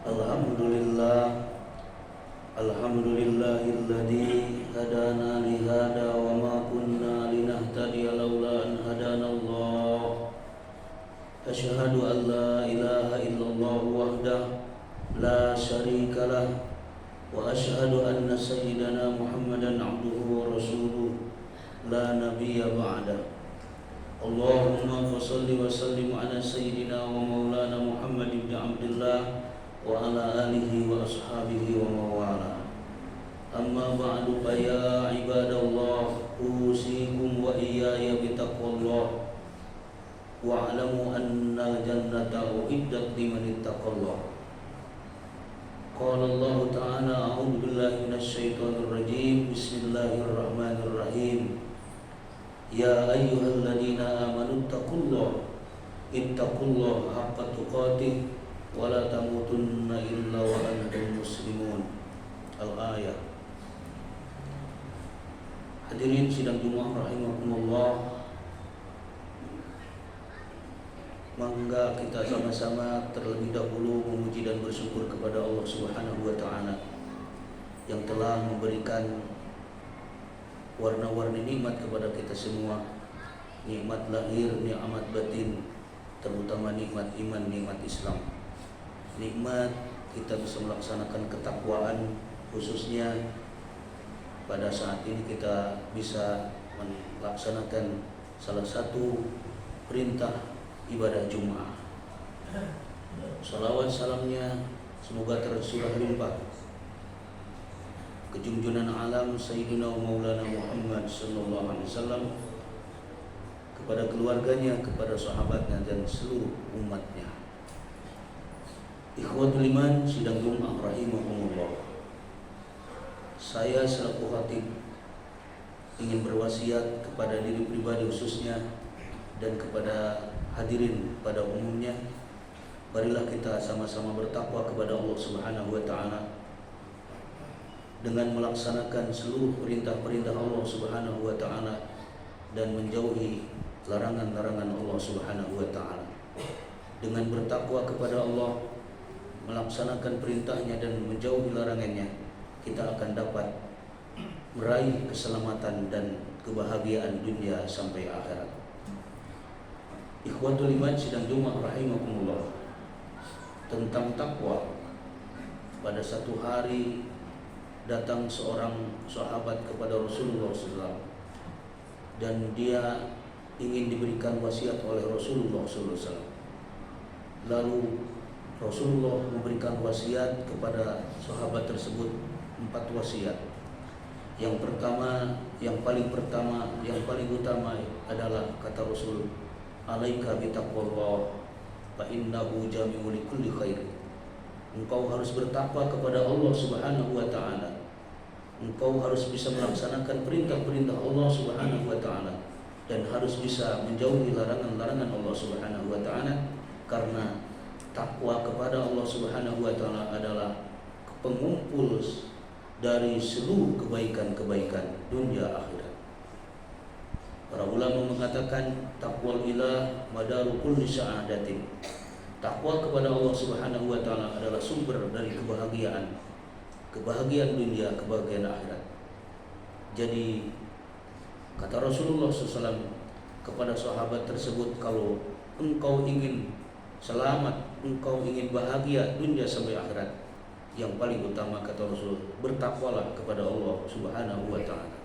Alhamdulillah, alhamdulillahilladzi hadana li hada wa ma kunna linahtadiya laula an hadanallah. Asyhadu an la ilaha illallah wahdahu la syarika lah wa asyhadu anna sayyidana Muhammadan abduhu wa rasuluh la nabiyya ba'da. Allahumma fashalli wa sallim ala sayyidina wa maulana Muhammad ibn Abdullah wa ala alihi wa ashabihi wa mawala. Amma ba'du fa ya ibadallah, usikum wa iyaya bitaqwallah wa alamu anna jannata uiddat liman ittaqallah. Qala Allah ta'ala, a'udzu billahi minasy syaithanir rajim. Bismillahirrahmanirrahim. Ya ayyuhalladzina amanu ittaqullaha haqqa tuqatih wa la tamutunna illa wa antum muslimun. Al-ayah. Hadirin sidang Jumat rahimakumullah, mangga kita sama-sama terlebih dahulu memuji dan bersyukur kepada Allah Subhanahu wa taala yang telah memberikan warna-warni nikmat kepada kita semua. Nikmat lahir, nikmat batin, terutama nikmat iman, nikmat Islam. Nikmat kita bisa melaksanakan ketakwaan, khususnya pada saat ini kita bisa melaksanakan salah satu perintah ibadah Jumat. Salawat salamnya semoga tercurah limpah ke junjungan alam Sayyidina Maulana Muhammad sallallahu alaihi wasallam, kepada keluarganya, kepada sahabatnya dan seluruh umatnya. Ikhwatul iman sidang Jumat rahimahumullah, saya selaku khatib ingin berwasiat kepada diri pribadi khususnya dan kepada hadirin pada umumnya, marilah kita sama-sama bertakwa kepada Allah Subhanahu wa taala dengan melaksanakan seluruh perintah-perintah Allah Subhanahu wa taala dan menjauhi larangan-larangan Allah Subhanahu wa taala. Dengan bertakwa kepada Allah, melaksanakan perintahnya dan menjauhi larangannya, kita akan dapat meraih keselamatan dan kebahagiaan dunia sampai akhirat. Ikhwatul iman sidang Jumat rahimakumullah, tentang takwa, pada satu hari datang seorang sahabat kepada Rasulullah SAW dan dia ingin diberikan wasiat oleh Rasulullah SAW. Lalu Rasulullah memberikan wasiat kepada sahabat tersebut 4 wasiat. Yang pertama, yang paling utama adalah kata Rasul, alaika bitaqwallah fa innahu jami'u likulli khair. Engkau harus bertakwa kepada Allah Subhanahu wa taala. Engkau harus bisa melaksanakan perintah-perintah Allah Subhanahu wa taala dan harus bisa menjauhi larangan-larangan Allah Subhanahu wa taala, karena takwa kepada Allah Subhanahu wa taala adalah pengumpul dari seluruh kebaikan-kebaikan dunia akhirat. Para ulama mengatakan taqwal ilah madaru kulli sa'adatin. Takwa kepada Allah Subhanahu wa taala adalah sumber dari kebahagiaan dunia, kebahagiaan akhirat. Jadi kata Rasulullah SAW kepada sahabat tersebut, kalau engkau ingin selamat, engkau ingin bahagia dunia sampai akhirat, yang paling utama kata Rasul, bertakwalah kepada Allah Subhanahu wa taala.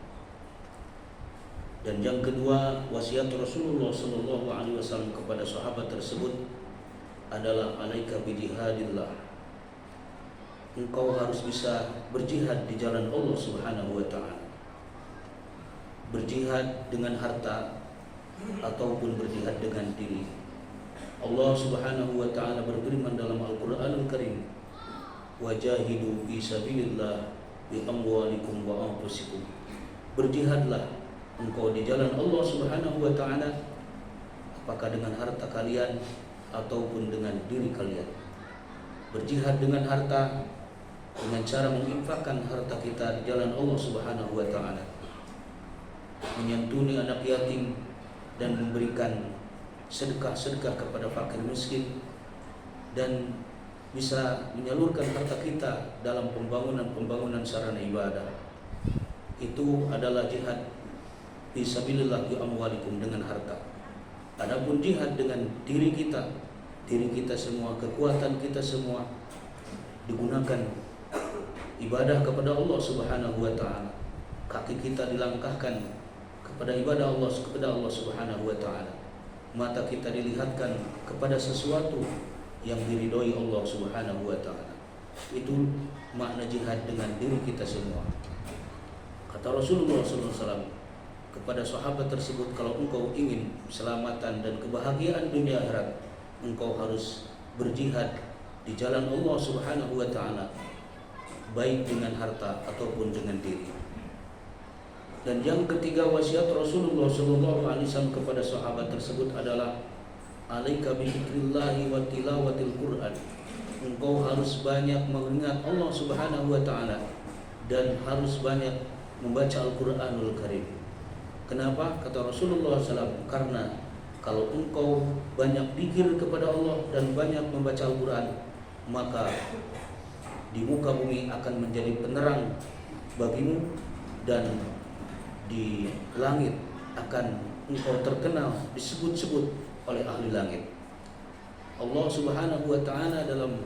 Dan yang kedua, wasiat Rasulullah sallallahu alaihi wasallam kepada sahabat tersebut adalah alaika bijihadillah. Engkau harus bisa berjihad di jalan Allah Subhanahu wa taala. Berjihad dengan harta ataupun berjihad dengan diri. Allah Subhanahu wa taala berfirman dalam Al-Qur'anul Karim, wajahidu fi sabilillah bi amwalikum wa anfusikum. Berjihadlah engkau di jalan Allah Subhanahu wa taala, apakah dengan harta kalian ataupun dengan diri kalian. Berjihad dengan harta dengan cara menginfakkan harta kita di jalan Allah Subhanahu wa taala, menyantuni anak yatim dan memberikan sedekah-sedekah kepada fakir miskin, dan bisa menyalurkan harta kita dalam pembangunan sarana ibadah. Itu adalah jihad fisabilillah bi amwalikum, dengan harta. Adapun jihad dengan diri kita semua, kekuatan kita semua digunakan ibadah kepada Allah Subhanahu wa taala. Kaki kita dilangkahkan kepada ibadah Allah, kepada Allah Subhanahu wa taala. Mata kita dilihatkan kepada sesuatu yang diridhoi Allah Subhanahu wa taala. Itu makna jihad dengan diri kita semua. Kata Rasulullah SAW kepada sahabat tersebut, kalau engkau ingin keselamatan dan kebahagiaan dunia akhirat, engkau harus berjihad di jalan Allah Subhanahu wa taala, baik dengan harta ataupun dengan diri. Dan yang ketiga wasiat Rasulullah SAW kepada sahabat tersebut adalah alaika bi dzikrillahi wa tilawatil Qur'an. Engkau harus banyak mengingat Allah Subhanahu wa taala dan harus banyak membaca Al-Qur'anul Karim. Kenapa? Kata Rasulullah SAW, karena kalau engkau banyak zikir kepada Allah dan banyak membaca Al-Qur'an, maka di muka bumi akan menjadi penerang bagimu, dan di langit akan engkau terkenal, disebut-sebut oleh ahli langit. Allah Subhanahu wa taala dalam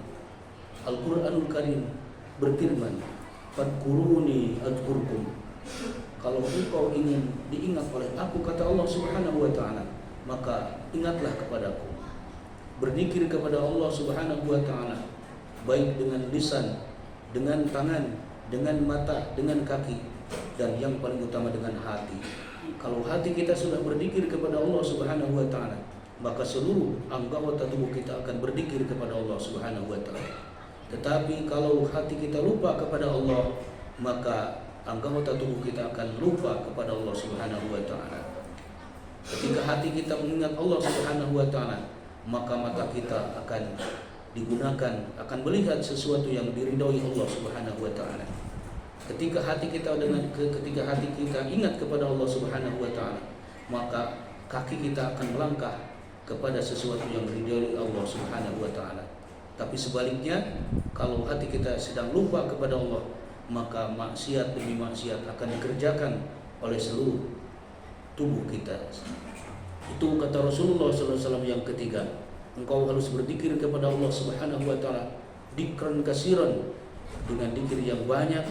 Al-Qur'anul Karim berfirman, "Fadkuruni adkurkum." Kalau engkau ingin diingat oleh aku, kata Allah Subhanahu wa taala, maka ingatlah kepadaku. Berzikir kepada Allah Subhanahu wa taala baik dengan lisan, dengan tangan, dengan mata, dengan kaki, dan yang paling utama dengan hati. Kalau hati kita sudah berzikir kepada Allah Subhanahu wa taala, maka seluruh anggota tubuh kita akan berzikir kepada Allah Subhanahu wa taala. Tetapi kalau hati kita lupa kepada Allah, maka anggota tubuh kita akan lupa kepada Allah Subhanahu wa taala. Ketika hati kita mengingat Allah Subhanahu wa taala, maka mata kita akan digunakan, akan melihat sesuatu yang diridhoi Allah Subhanahu wa taala. Ketika hati kita ingat kepada Allah Subhanahu wa taala, maka kaki kita akan melangkah kepada sesuatu yang diridhoi Allah Subhanahu wa taala. Tapi sebaliknya, kalau hati kita sedang lupa kepada Allah, maka maksiat demi maksiat akan dikerjakan oleh seluruh tubuh kita. Itu kata Rasulullah SAW yang ketiga. Engkau harus berzikir kepada Allah Subhanahu wa taala dzikran katsiran, dengan zikir yang banyak.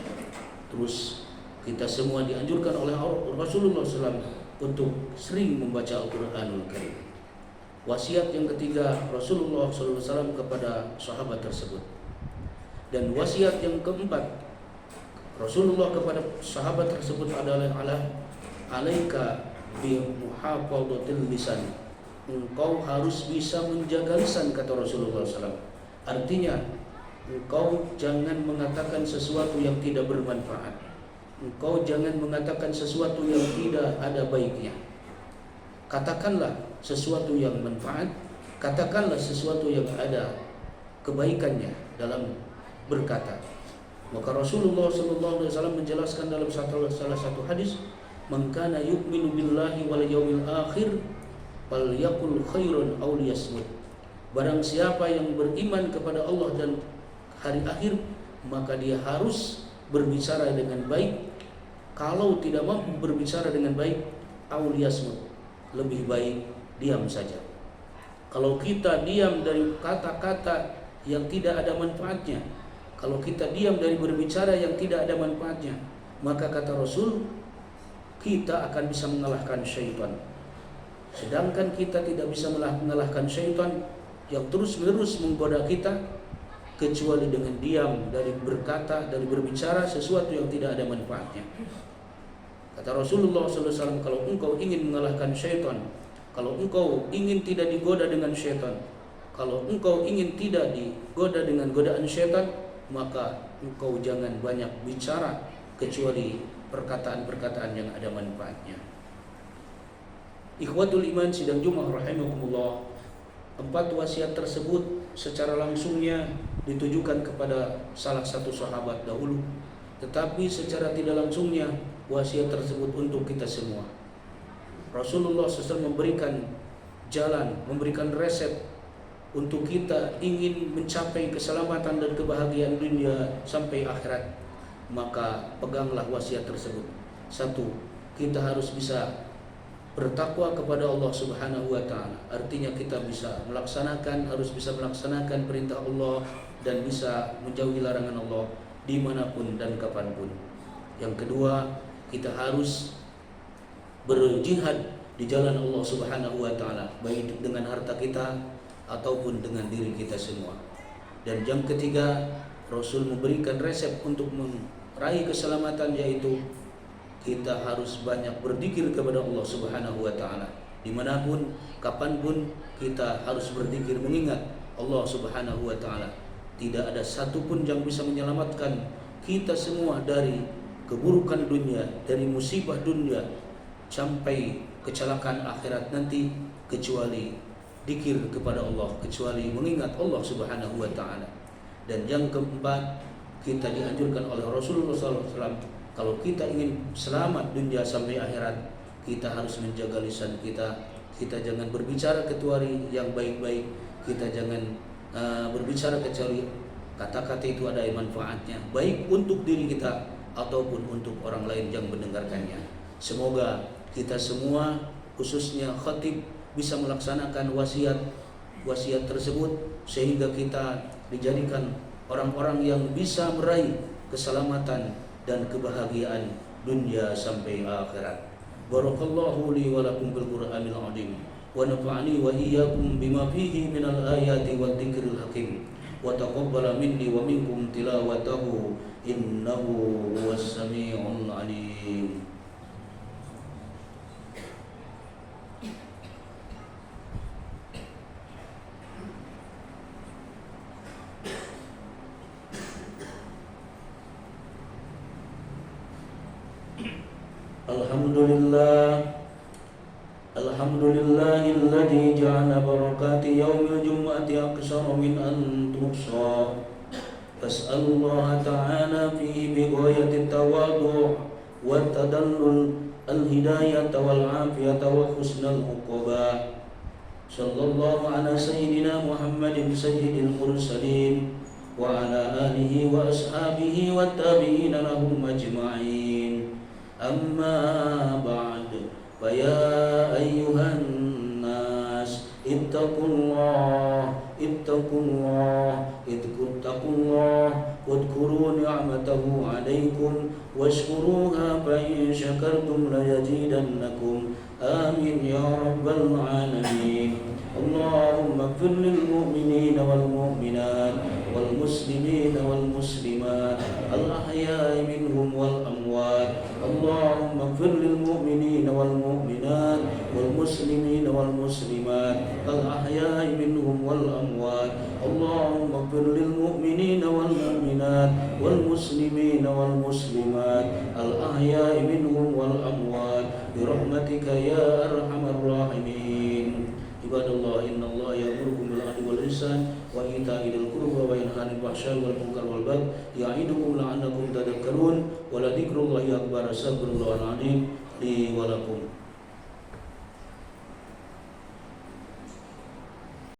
Terus kita semua dianjurkan oleh Rasulullah SAW untuk sering membaca Al-Qur'anul Karim. Wasiat yang ketiga Rasulullah SAW kepada sahabat tersebut. Dan wasiat yang keempat Rasulullah kepada sahabat tersebut adalah alaika bi muhafadhatil lisan. Engkau harus bisa menjaga lisan, kata Rasulullah SAW. Artinya, engkau jangan mengatakan sesuatu yang tidak bermanfaat. Engkau jangan mengatakan sesuatu yang tidak ada baiknya. Katakanlah sesuatu yang manfaat, katakanlah sesuatu yang ada kebaikannya dalam berkata. Maka Rasulullah SAW menjelaskan dalam salah satu hadis, "Man kana yu'minu billahi wal yawmil akhir falyaqul khairan aw liyasmut." Barang siapa yang beriman kepada Allah dan hari akhir, maka dia harus berbicara dengan baik. Kalau tidak mampu berbicara dengan baik, aw liyasmut, lebih baik diam saja. Kalau kita diam dari kata-kata yang tidak ada manfaatnya, kalau kita diam dari berbicara yang tidak ada manfaatnya, maka kata Rasul, kita akan bisa mengalahkan syaitan. Sedangkan kita tidak bisa mengalahkan syaitan yang terus-menerus menggoda kita, kecuali dengan diam dari berkata, dari berbicara sesuatu yang tidak ada manfaatnya. Kata Rasulullah SAW, kalau engkau ingin mengalahkan syaitan, kalau engkau ingin tidak digoda dengan syaitan, kalau engkau ingin tidak digoda dengan godaan syaitan, maka engkau jangan banyak bicara kecuali perkataan-perkataan yang ada manfaatnya. Ikhwatul iman sidang Jumat rahimakumullah, 4 wasiat tersebut secara langsungnya ditujukan kepada salah satu sahabat dahulu, tetapi secara tidak langsungnya wasiat tersebut untuk kita semua. Rasulullah SAW memberikan jalan, memberikan resep untuk kita ingin mencapai keselamatan dan kebahagiaan dunia sampai akhirat, maka peganglah wasiat tersebut. Satu, kita harus bisa bertakwa kepada Allah Subhanahu wa taala. Artinya kita harus bisa melaksanakan perintah Allah dan bisa menjauhi larangan Allah dimanapun dan kapanpun. Yang kedua, kita harus berjihad di jalan Allah Subhanahu wa taala, baik dengan harta kita ataupun dengan diri kita semua. Dan yang ketiga, Rasul memberikan resep untuk meraih keselamatan, yaitu kita harus banyak berzikir kepada Allah Subhanahu wa taala. Dimanapun, kapanpun kita harus berzikir mengingat Allah Subhanahu wa taala. Tidak ada satupun yang bisa menyelamatkan kita semua dari keburukan dunia, dari musibah dunia sampai kecelakaan akhirat nanti, kecuali zikir kepada Allah, kecuali mengingat Allah Subhanahu wa taala. Dan yang keempat, kita dianjurkan oleh Rasulullah SAW, kalau kita ingin selamat dunia sampai akhirat, kita harus menjaga lisan kita. Kita jangan berbicara kecuali yang baik-baik. Kita jangan berbicara kecuali kata-kata itu ada manfaatnya, baik untuk diri kita ataupun untuk orang lain yang mendengarkannya. Semoga kita semua, khususnya khatib, bisa melaksanakan wasiat tersebut, sehingga kita dijadikan orang-orang yang bisa meraih keselamatan dan kebahagiaan dunia sampai akhirat. Barakallahu li wa lakum bil Qur'anil azim wa nafa'ani wa iyyakum bima fihi minal ayati wa dzikril hakim wa taqabbala minni wa minkum tilawatahu innahu huwas samiul alim. Alhamdulillahilladzi ja'ala barakati yaumil jum'ati aqsara min an tuhsa. Fas'alullaha ta'ala fihi bighayati tawadhu' wa tadallul al-hidayata wal 'afiyata wa husnal uquba. Sallallahu ala sayyidina Muhammadin sayyidil mursalin wa ala alihi wa ashabihi wa tabi'ina lahum ajma'in. Amma ba'd, fa ya ayyuhan nas ittaqullah wadhkuru ni'matahu 'alaikum washkuruha fa in syakartum la yazidannakum. Amin ya rabbal alamin. Allahumma ighfir lil mu'minina wal mu'minat wal muslimina wal muslimat al ahya'i minhum wal amwat. Allahumma ighfir lil mu'minina wal mu'minat wal muslimina wal muslimat al ahya'i minhum wal amwat. Allahumma ighfir lil mu'minina wal mu'minat wal muslimina wal muslimat al ahya'i minhum wal amwat bi rahmatika ya arhamar rahimin. Ibadallah, innallaha ya'murukum bil 'adli wal ihsan wa ita'i dzil qurba wa yanha 'anil fahsya'i wal munkari wal baghi ya'idukum la'allakum tadhakkarun. Wa la dzikrullahi akbar. Astaghfirullahal 'azim li wa lakum.